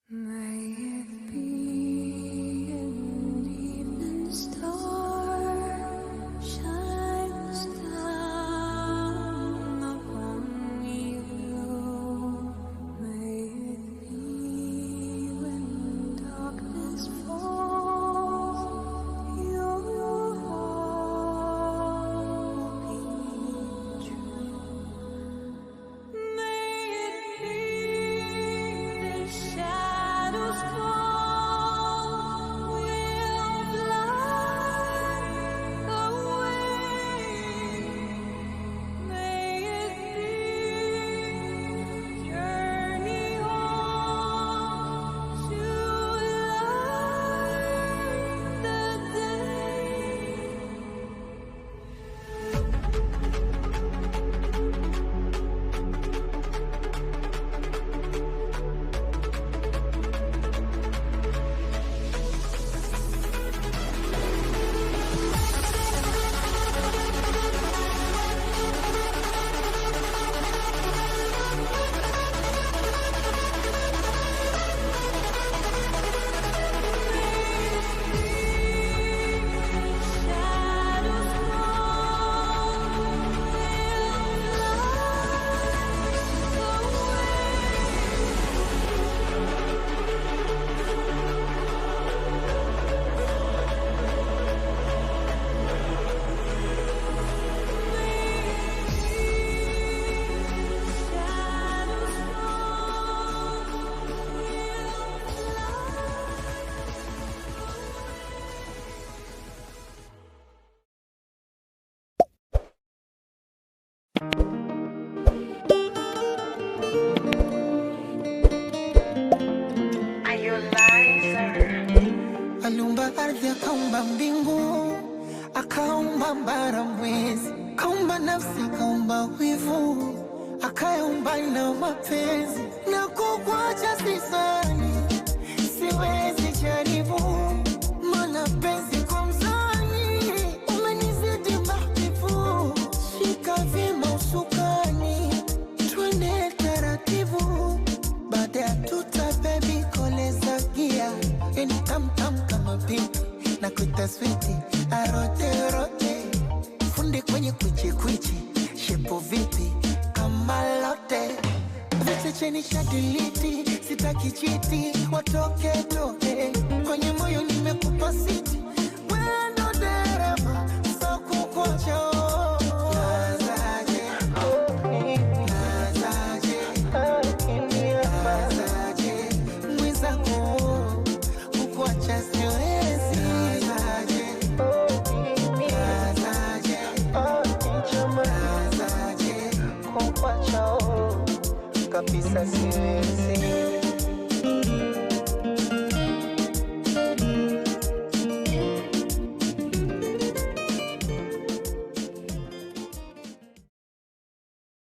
May it be an evening star shines down upon you. May it be when darkness falls, your heart will be true. May it be the shadows fall, will fly away. May it be journey on to light the day. Shadows fall, will Aliumba ardhi, akaumba mbingu, akaumba bara, mwezi, akaumba nafsi, akaumba wivu, akaumba na mapenzi. Na kukuacha sisani, siwezi jaribu, maana penzi kwa mzani umenizidi mahbibu. Shika vyema usukani, twende taratibu, baada ya tuta baby koleza gia. Yani tam kama pipi na kuita switi arote rote, funde kwenye kwichi shepo vipi kama lote, viche cheni shadiliti, sitaki chiti watoke toke, kwenye moyo nimekupa siti, wendo dereva so kukuacha. Kabisa siwezi.